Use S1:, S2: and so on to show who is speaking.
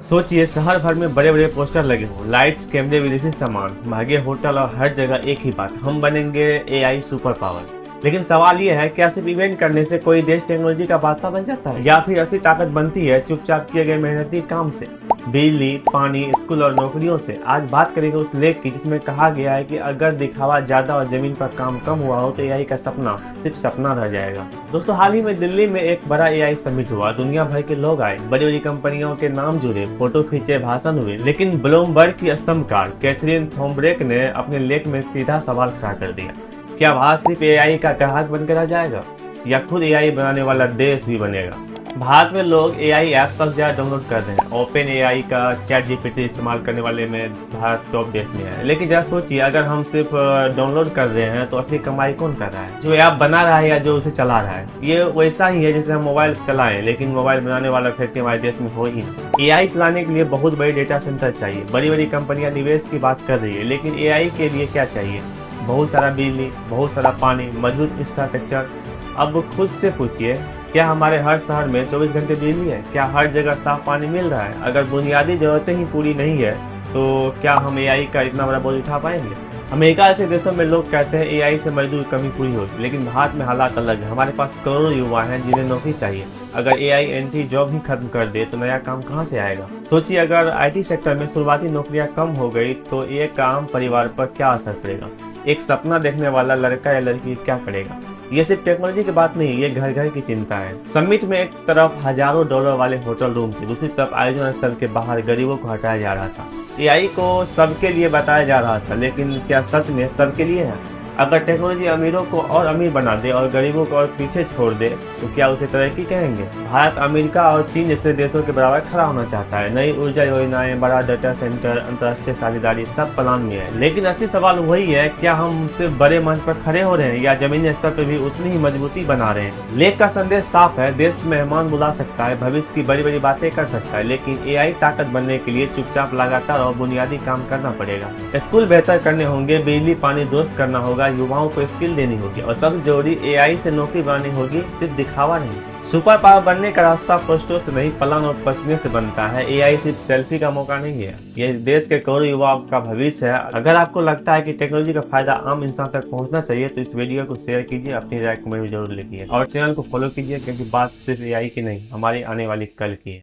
S1: सोचिए शहर भर में बड़े बड़े पोस्टर लगे हो, लाइट्स, कैमरे, विदेशी सामान, महंगे होटल और हर जगह एक ही बात, हम बनेंगे एआई सुपर पावर। लेकिन सवाल ये है, क्या सिर्फ इवेंट करने से कोई देश टेक्नोलॉजी का बादशाह बन जाता है, या फिर असली ताकत बनती है चुपचाप किए गए मेहनती काम से, बिजली, पानी, स्कूल और नौकरियों से। आज बात करेंगे उस लेख की जिसमें कहा गया है कि अगर दिखावा ज्यादा और जमीन पर काम कम हुआ हो तो एआई का सपना सिर्फ सपना रह जाएगा। दोस्तों, हाल ही में दिल्ली में एक बड़ा एआई समिट हुआ। दुनिया भर के लोग आए, बड़ी बड़ी कंपनियों के नाम जुड़े, फोटो खींचे, भाषण हुए। लेकिन ब्लूमबर्ग की स्तंभकार कैथरीन थॉम्ब्रेक ने अपने लेख में सीधा सवाल खड़ा कर दिया, क्या भारत सिर्फ एआई का ग्राहक बनकर रह जाएगा या खुद एआई बनाने वाला देश भी बनेगा। भारत में लोग एआई ऐप सबसे ज्यादा डाउनलोड कर रहे हैं। ओपन एआई का चैट जीपीटी इस्तेमाल करने वाले में भारत टॉप देश में है। लेकिन जरा सोचिए, अगर हम सिर्फ डाउनलोड कर रहे हैं तो असली कमाई कौन कर रहा है? जो ऐप बना रहा है या जो उसे चला रहा है? ये वैसा ही है जैसे हम मोबाइल चलाएं, लेकिन मोबाइल बनाने वाला फैक्ट्री हमारे देश में हो ही नहीं। एआई चलाने के लिए बहुत बड़ी डेटा सेंटर चाहिए। बड़ी बड़ी कंपनियां निवेश की बात कर रही है, लेकिन एआई के लिए क्या चाहिए? बहुत सारा बिजली, बहुत सारा पानी, मजबूत इंफ्रास्ट्रक्चर। अब खुद से पूछिए, क्या हमारे हर शहर में 24 घंटे बिजली है? क्या हर जगह साफ पानी मिल रहा है? अगर बुनियादी जरूरतें ही पूरी नहीं है तो क्या हम एआई का इतना बड़ा बोझ उठा पाएंगे? अमेरिका ऐसे देशों में लोग कहते हैं एआई से मजदूर कमी पूरी होगी, लेकिन भारत में हालात अलग है। हमारे पास करोड़ों युवा हैं जिन्हें नौकरी चाहिए। अगर एआई एंटी जॉब ही खत्म कर दे तो नया काम कहां से आएगा? सोचिए, अगर आईटी सेक्टर में शुरुआती नौकरियां कम हो गई तो एक आम परिवार पर क्या असर पड़ेगा? एक सपना देखने वाला लड़का या लड़की क्या करेगा? ये सिर्फ टेक्नोलॉजी की बात नहीं, ये घर घर की चिंता है। समिट में एक तरफ हजारों डॉलर वाले होटल रूम थे, दूसरी तरफ आयोजन स्थल के बाहर गरीबों को हटाया जा रहा था। एआई को सबके लिए बताया जा रहा था, लेकिन क्या सच में सबके लिए है? अगर टेक्नोलॉजी अमीरों को और अमीर बना दे और गरीबों को और पीछे छोड़ दे तो क्या उसे तरक्की कहेंगे? भारत अमेरिका और चीन जैसे देशों के बराबर खड़ा होना चाहता है। नई ऊर्जा योजनाएं, बड़ा डाटा सेंटर, अंतर्राष्ट्रीय साझेदारी सब प्लान में है। लेकिन असली सवाल वही है, क्या हम सिर्फ बड़े मंच पर खड़े हो रहे हैं या जमीनी स्तर पर भी उतनी ही मजबूती बना रहे हैं? लेख का संदेश साफ है, देश मेहमान बुला सकता है, भविष्य की बड़ी बड़ी बातें कर सकता है, लेकिन एआई ताकत बनने के लिए चुपचाप लगातार और बुनियादी काम करना पड़ेगा। स्कूल बेहतर करने होंगे, बिजली पानी दुरुस्त करना होगा, युवाओं को स्किल देनी होगी और सबसे जरूरी एआई से नौकरी बनानी होगी, सिर्फ दिखावा नहीं। सुपर पावर बनने का रास्ता पोस्टों से नहीं, प्लान और पसीने से बनता है। एआई सिर्फ सेल्फी का मौका नहीं है, ये देश के करोड़ों युवाओं का भविष्य है। अगर आपको लगता है कि टेक्नोलॉजी का फायदा आम इंसान तक पहुंचना चाहिए तो इस वीडियो को शेयर कीजिए, अपनी राय कमेंट में जरूर लिखिए और चैनल को फॉलो कीजिए, क्योंकि बात सिर्फ एआई की नहीं, हमारी आने वाली कल की है।